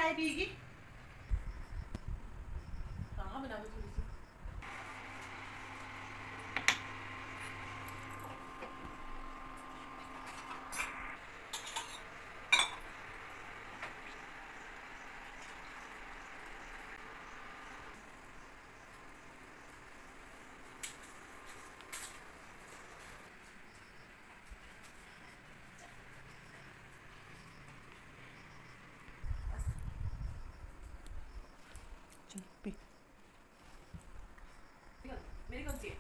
चाय पिएगी? कहाँ बना दो थोड़ी सी। पी। मेरी कौन सी है?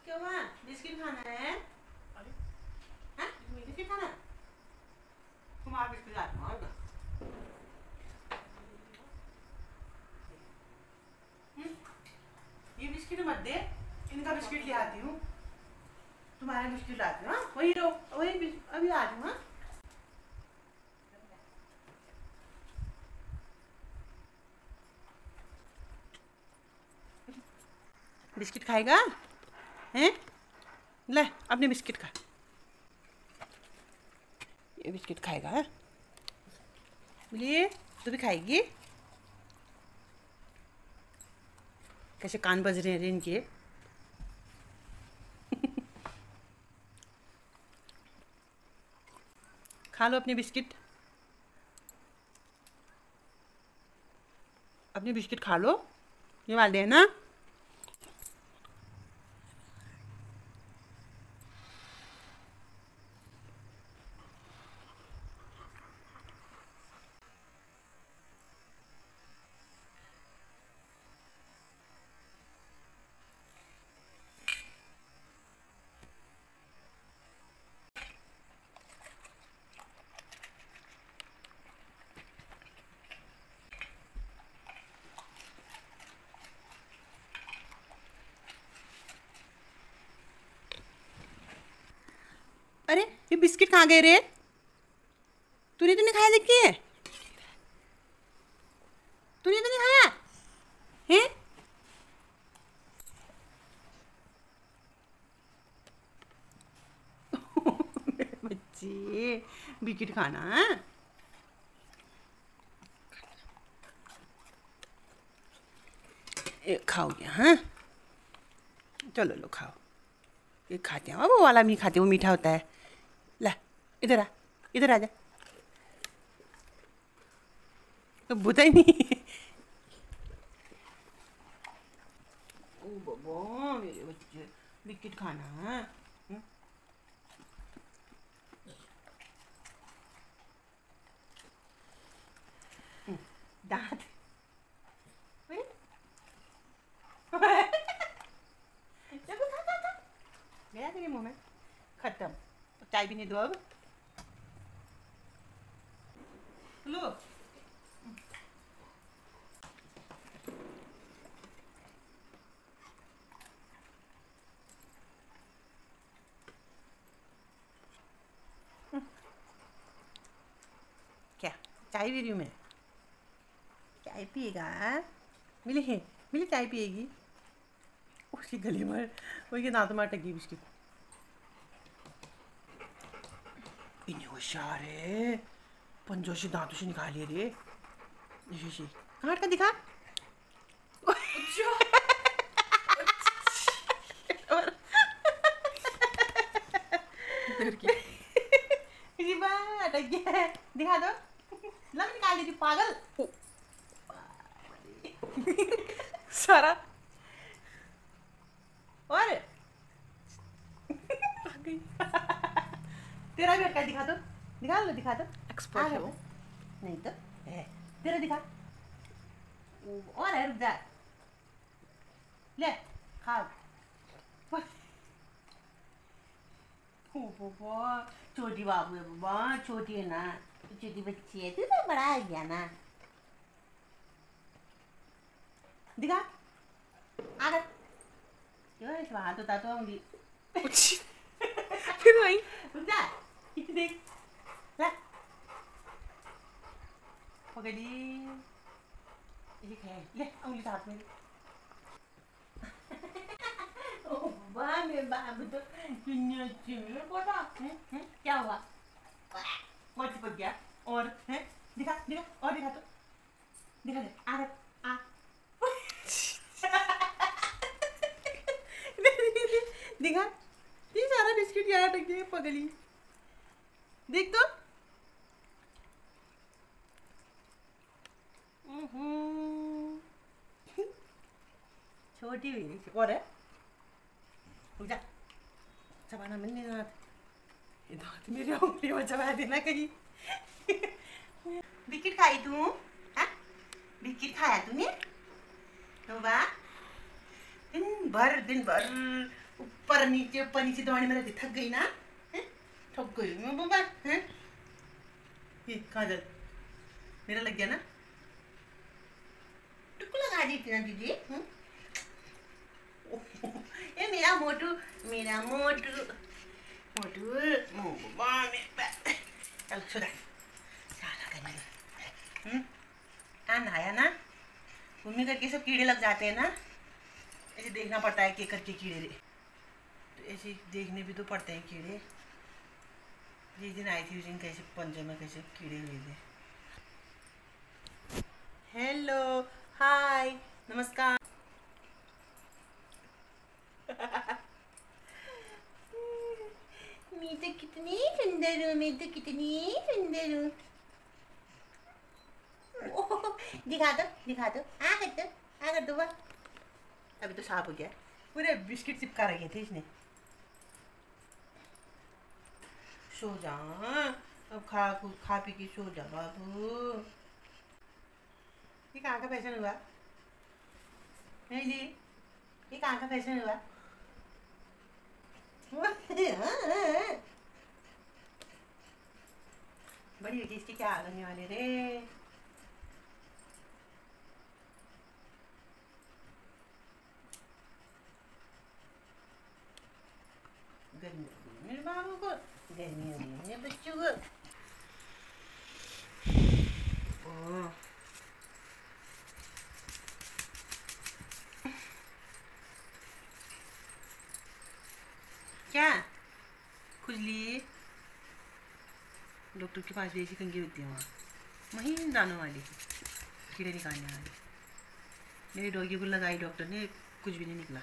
क्यों माँ? बिस्किट खाना है? हाँ? बिस्किट खाना? तुम्हारा बिस्किट लाती हूँ ये बिस्किट मत दे, इनका बिस्किट ले आती हूँ। तुम्हारा बिस्किट लाती हूँ। वही रहो, वही अभी आ जाऊँ। हाँ, बिस्किट खाएगा? हैं? ले अपने बिस्किट खा। ये बिस्किट खाएगा? है बोलिए, तू भी खाएगी? कैसे कान बज रहे हैं इनके। खा लो अपनी बिस्किट, अपनी बिस्किट खा लो। ये वाले हैं ना? अरे ये बिस्किट कहाँ गए रे? तूने तो नहीं खाया? देखिए, तूने तो नहीं खाया हैं? बच्चे बिस्किट खाना है? खाओ क्या? हाँ चलो लो खाओ। ये खाते हैं, वो वाला भी खाते, वो मीठा होता है। ला इधर आ, इधर आ जा। तो बुता ही नहीं। ओ बाबा मेरे बच्चे बिस्किट खाना है? दांत गया तेरे मुंह में, खत्म। चाय भी नहीं दो अब। लो क्या चाय पी रही हूँ मैं? चाय पिएगा? मिली है, मिली चाय पिएगी? उसकी गली में वही दांत में अटक गई बिस्किट। इन्हें होशियार है, पंजों से दांतों से निकालिए रे। काट का दिखा। अटक गया है, दिखा दो। लग निकाल दी पागल। सारा और तेरा भी अटका, दिखा दो, दिखा लो, दिखा दो। एक्सपर्ट है वो। नहीं तो तेरा दिखा। और है, रुक जा। ले खा। ओ बाबा छोटी बाबू है बाबा, छोटी है ना, छोटी बच्ची है, तू तो बड़ा आ गया ना। दिखा आकर क्यों हाथ उठा तो आऊंगी। फिर वही रुक जा, इतनी देख ले पकड़ी, ये खाए ले उंगली हाथ में। ओ बाबा मेरे बाबू तो दुनिया में पता क्या हुआ, कौन चिपक गया और है, दिखा दिखा और दिखा तो, दिखा दे आ आ दिखा ये सारा बिस्किट यहाँ अटक गया पगली, देख तो। छोटी हुई और है, रुक जा चबाना मिलने दांत, ये दांत मेरे उंगली में चबा देना कहीं। बिस्किट खाई तू? हाँ बिस्किट खाया तूने? तो वाह दिन भर ऊपर नीचे दौड़ने में रहती, थक गई ना? थक गई मैं बाबा हैं? ये काजल मेरा लग गया ना, टुकु लगा दी थी ना दीदी। ये मेरा मोटू बाबा चल सुधा साला करने आ नहाया ना, घूमने करके सब कीड़े लग जाते हैं ना, ऐसे देखना पड़ता है कि करके कीड़े रे, तो ऐसे देखने भी तो पड़ते हैं कीड़े। जिस दिन आई थी उस दिन कैसे पंजे में कैसे कीड़े हुए थे। हेलो हाय नमस्कार। मैं तो कितनी सुंदर हूँ, मैं तो कितनी सुंदर हूँ। दिखा दो आ कर दो बस। अभी तो साफ हो गया, पूरे बिस्किट चिपका रखे थे इसने। सो जा अब, खा पी के सो जा बाबू। ये कहाँ का फैशन हुआ? नहीं जी ये कहाँ का फैशन हुआ? बड़ी होगी इसकी क्या लगने वाले रे। गर्मी होगी मेरे बाबू को, गर्मी होगी मेरे बच्चों को। क्या खुजली? डॉक्टर के पास भी ऐसी कंघी होती है वहाँ, वहीं दानों वाली कीड़े निकालने वाली। मेरी डॉगी को लगाई डॉक्टर ने, कुछ भी नहीं निकला।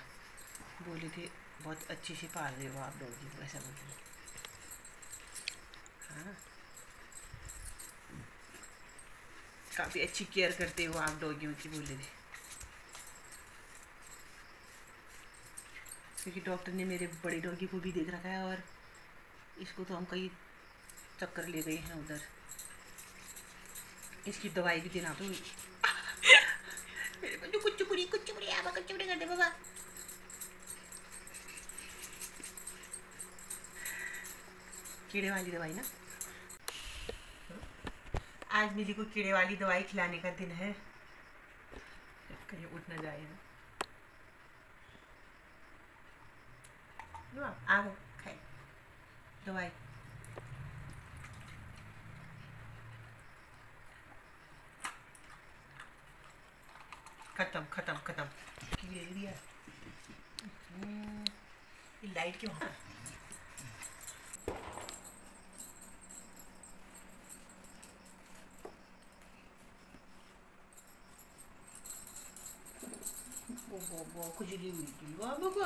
बोले थे बहुत अच्छे से पाल रहे हो आप डॉगी को, ऐसा बोलते हैं। हाँ काफ़ी अच्छी केयर करते हो आप डॉगियों की, बोले थे। क्योंकि डॉक्टर ने मेरे बड़े डॉगी को भी देख रखा है, और इसको तो हम कई चक्कर ले गए हैं उधर। इसकी दवाई भी देना तो मेरे बच्चों कुछ चुपड़ी कर दे बाबा। कीड़े वाली दवाई ना, आज मिली को कीड़े वाली दवाई खिलाने का दिन है, कहीं उठ ना जाए ना। आ गए खाए दवाई। खत्म कीड़े दिया। ये लाइट क्यों है? खुजली हुई थी बाबू को,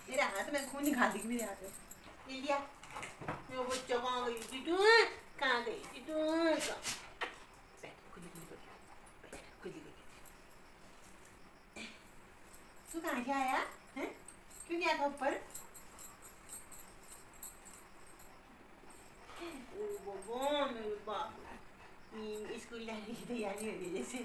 मेरे हाथ में खून निकाल दी मेरे हाथ में। ले लिया मेरे बच्चा, कहाँ गई थी तू? कहाँ गई थी तू? तू कहाँ से आया है? क्यों गया था ऊपर? मेरे बाप स्कूल जाने की तैयारी हो गई जैसे।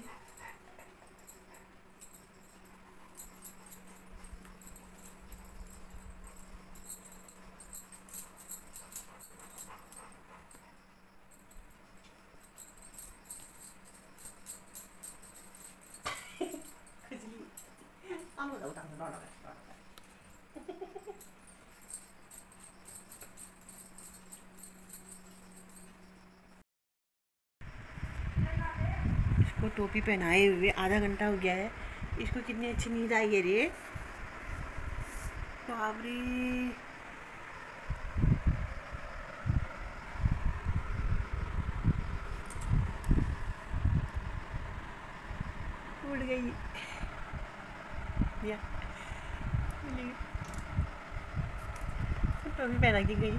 इसको टोपी पहनाए हुए आधा घंटा हो गया है। इसको कितनी अच्छी नींद आई है रे। बाबरी उड़ गई या टोपी पहना के गई।